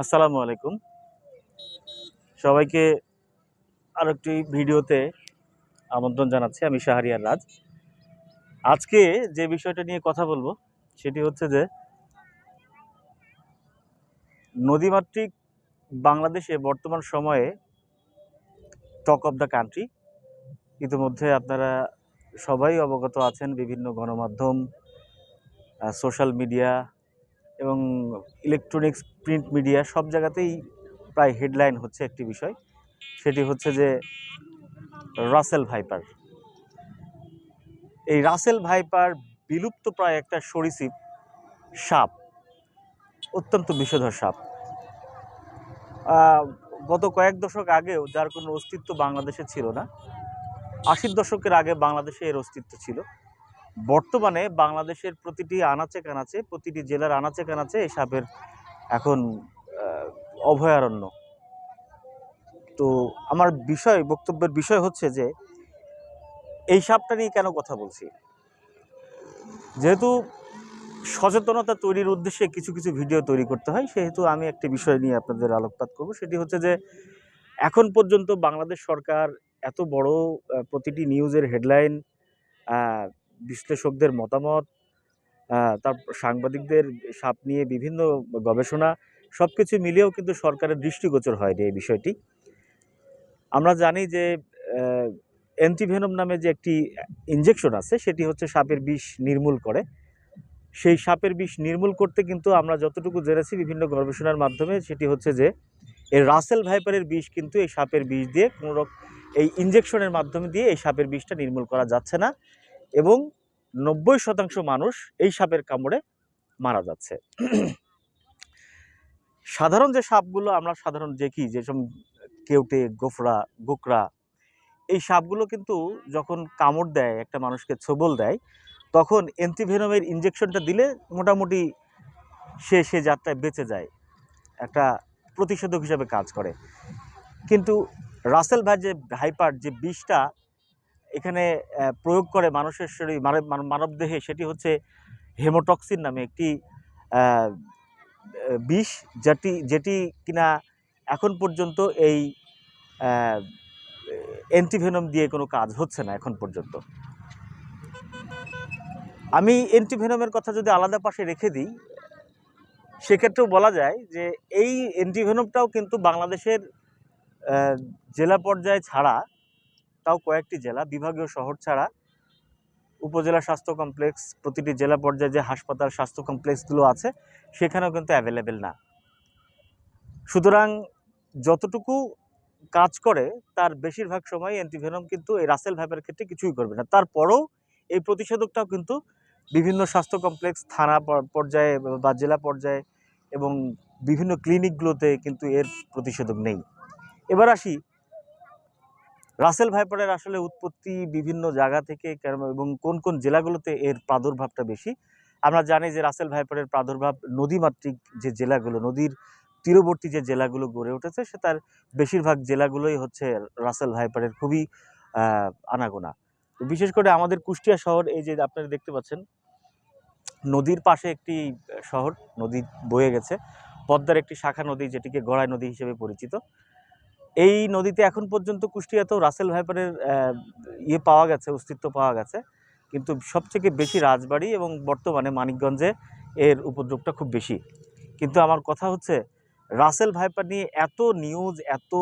আসসালামু আলাইকুম। সবাইকে আরেকটি ভিডিওতে আমন্ত্রণ জানাচ্ছি। আমি শাহরিয়ার রাজ। আজকে যে বিষয়টা নিয়ে কথা বলবো সেটি হচ্ছে যে নদীমাতৃক বাংলাদেশে বর্তমান সময়ে টক অফ দ্য কান্ট্রি। ইতিমধ্যে আপনারা সবাই অবগত আছেন, বিভিন্ন গণমাধ্যম, সোশ্যাল মিডিয়া এবং ইলেকট্রনিক্স প্রিন্ট মিডিয়া সব জায়গাতেই প্রায় হেডলাইন হচ্ছে একটি বিষয়, সেটি হচ্ছে যে রাসেল ভাইপার। এই রাসেল ভাইপার বিলুপ্ত প্রায় একটা সরীসৃপ সাপ, অত্যন্ত বিষধর সাপ। গত কয়েক দশক আগেও যার কোনো অস্তিত্ব বাংলাদেশে ছিল না। 80-র দশকের আগে বাংলাদেশে এর অস্তিত্ব ছিল। বর্তমানে বাংলাদেশের প্রতিটি আনাচে কানাচে, প্রতিটি জেলার আনাচে কানাচে এই সাপের এখন অভয়ারণ্য। তো আমার বক্তব্যের বিষয় হচ্ছে যে এই সাপটা নিয়ে কেন কথা বলছি। যেহেতু সচেতনতা তৈরির উদ্দেশ্যে কিছু কিছু ভিডিও তৈরি করতে হয়, সেহেতু আমি একটি বিষয় নিয়ে আপনাদের আলোকপাত করব। সেটি হচ্ছে যে এখন পর্যন্ত বাংলাদেশ সরকার এত বড় প্রতিটি নিউজের হেডলাইন, বিশ্লেষকদের মতামত, তার সাংবাদিকদের সাপ নিয়ে বিভিন্ন গবেষণা, সব কিছু মিলিয়েও কিন্তু সরকারের দৃষ্টিগোচর হয়নি এই বিষয়টি। আমরা জানি যে অ্যান্টিভেনম নামে যে একটি ইনজেকশন আছে, সেটি হচ্ছে সাপের বিষ নির্মূল করে। সেই সাপের বিষ নির্মূল করতে কিন্তু আমরা যতটুকু জেনেছি বিভিন্ন গবেষণার মাধ্যমে, সেটি হচ্ছে যে এই রাসেল ভাইপারের বিষ কিন্তু এই সাপের বিষ দিয়ে এই ইনজেকশনের মাধ্যমে দিয়ে এই সাপের বিষটা নির্মূল করা যাচ্ছে না, এবং 90% মানুষ এই সাপের কামড়ে মারা যাচ্ছে। সাধারণ যে সাপগুলো আমরা দেখি, যেসব কেউটে, গোকরা, এই সাপগুলো কিন্তু যখন কামড় দেয়, একটা মানুষকে ছোবল দেয়, তখন অ্যান্টিভেনমের ইনজেকশনটা দিলে মোটামুটি সে যাত্রায় বেঁচে যায়, একটা প্রতিষেধক হিসাবে কাজ করে। কিন্তু রাসেল ভাইপার যে বিষটা এখানে প্রয়োগ করে মানুষের শরীর, মানবদেহে, সেটি হচ্ছে হেমোটক্সিন নামে একটি বিষ, যেটি কিনা এখন পর্যন্ত এই অ্যান্টিভেনম দিয়ে কোনো কাজ হচ্ছে না এখন পর্যন্ত। আমি অ্যান্টিভেনমের কথা যদি আলাদা পাশে রেখে দিই, সেক্ষেত্রেও বলা যায় যে এই অ্যান্টিভেনমটাও কিন্তু বাংলাদেশের জেলা পর্যায়ে ছাড়া, তাও কয়েকটি জেলা, বিভাগীয় শহর ছাড়া উপজেলা স্বাস্থ্য কমপ্লেক্স, প্রতিটি জেলা পর্যায়ে যে হাসপাতাল, স্বাস্থ্য কমপ্লেক্সগুলো আছে, সেখানেও কিন্তু অ্যাভেলেবেল না। সুতরাং যতটুকু কাজ করে তার বেশিরভাগ সময় অ্যান্টিভেনম কিন্তু এই রাসেল ভাইপারের ক্ষেত্রে কিছুই করবে না। তারপরেও এই প্রতিষেধকটাও কিন্তু বিভিন্ন স্বাস্থ্য কমপ্লেক্স, থানা পর্যায়ে বা জেলা পর্যায়ে এবং বিভিন্ন ক্লিনিকগুলোতে কিন্তু এর প্রতিষেধক নেই। এবার আসি, রাসেল ভাইপারের আসলে উৎপত্তি বিভিন্ন জায়গা থেকে এবং কোন কোন জেলাগুলোতে এর প্রাদুর্ভাবটা বেশি। আমরা জানি যে রাসেল ভাইপারের প্রাদুর্ভাব নদীমাতৃক যে জেলাগুলো, নদীর তীরবর্তী যে জেলাগুলো গড়ে উঠেছে, সে তার বেশিরভাগ জেলাগুলোই হচ্ছে রাসেল ভাইপারের খুবই আনাগোনা। তো বিশেষ করে আমাদের কুষ্টিয়া শহর, এই যে আপনারা দেখতে পাচ্ছেন, নদীর পাশে একটি শহর, নদী বয়ে গেছে, পদ্মার একটি শাখা নদী, যেটিকে গড়াই নদী হিসেবে পরিচিত। এই নদীতে এখন পর্যন্ত কুষ্টিয়াতেও রাসেল ভাইপারের পাওয়া গেছে, অস্তিত্ব পাওয়া গেছে, কিন্তু সবথেকে বেশি রাজবাড়ী এবং বর্তমানে মানিকগঞ্জে এর উপদ্রবটা খুব বেশি। কিন্তু আমার কথা হচ্ছে, রাসেল ভাইপার নিয়ে এত নিউজ, এত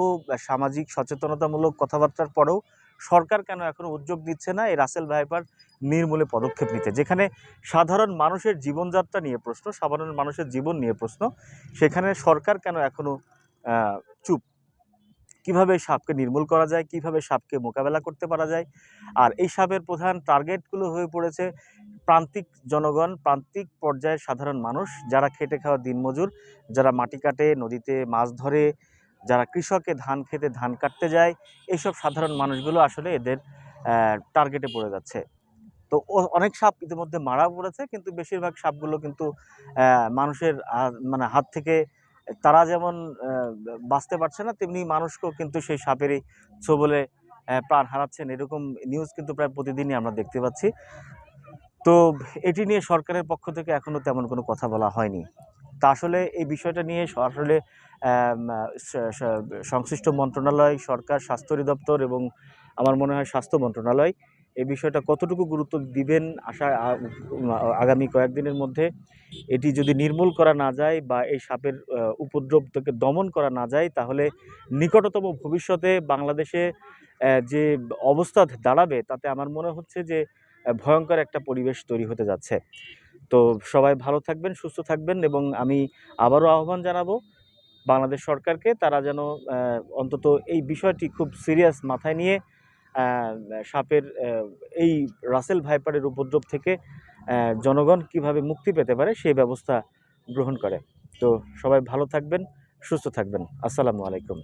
সামাজিক সচেতনতামূলক কথাবার্তার পরেও সরকার কেন এখনো উদ্যোগ নিচ্ছে না এই রাসেল ভাইপার নির্মূলে পদক্ষেপ নিতে? যেখানে সাধারণ মানুষের জীবনযাত্রা নিয়ে প্রশ্ন, সাধারণ মানুষের জীবন নিয়ে প্রশ্ন, সেখানে সরকার কেন এখনো চুপ? কিভাবে সাপকে নির্মূল করা যায়, কিভাবে সাপকে মোকাবেলা করতে পারা যায়। আর এই সাপের প্রধান টার্গেটগুলো হয়ে পড়েছে প্রান্তিক জনগণ, প্রান্তিক পর্যায়ের সাধারণ মানুষ, যারা খেটে খাওয়া দিনমজুর, যারা মাটি কাটে, নদীতে মাছ ধরে, যারা কৃষকে ধান খেতে ধান কাটতে যায়, এইসব সাধারণ মানুষগুলো আসলে এদের টার্গেটে পড়ে যাচ্ছে। তো অনেক সাপ ইতিমধ্যে মারা পড়েছে, কিন্তু বেশিরভাগ সাপগুলো কিন্তু মানুষের হাত থেকে তারা যেমন বাঁচতে পারছে না, তেমনি মানুষকেও কিন্তু সেই সাপেরই ছোবলে প্রাণ হারাচ্ছেন। এরকম নিউজ কিন্তু প্রায় প্রতিদিনই আমরা দেখতে পাচ্ছি। তো এটি নিয়ে সরকারের পক্ষ থেকে এখনো তেমন কোনো কথা বলা হয়নি। তা আসলে এই বিষয়টা নিয়ে আসলে সংশ্লিষ্ট মন্ত্রণালয়, সরকার, স্বাস্থ্য অধিদপ্তর এবং আমার মনে হয় স্বাস্থ্য মন্ত্রণালয় এই বিষয়টা কতটুকু গুরুত্ব দিবেন আগামী কয়েকদিনের মধ্যে এটি যদি নির্মূল করা না যায় বা এই সাপের উপদ্রব থেকে দমন করা না যায়, তাহলে নিকটতম ভবিষ্যতে বাংলাদেশে যে অবস্থা দাঁড়াবে তাতে আমার মনে হচ্ছে যে ভয়ঙ্কর একটা পরিবেশ তৈরি হতে যাচ্ছে। তো সবাই ভালো থাকবেন, সুস্থ থাকবেন এবং আমি আবারও আহ্বান জানাবো বাংলাদেশ সরকারকে, তারা যেন অন্তত এই বিষয়টি খুব সিরিয়াস মাথায় নিয়ে সাপের এই রাসেল ভাইপারের উপদ্রব থেকে জনগণ কিভাবে মুক্তি পেতে পারে সেই ব্যবস্থা গ্রহণ করে। তো সবাই ভালো থাকবেন, সুস্থ থাকবেন। আসসালামু আলাইকুম।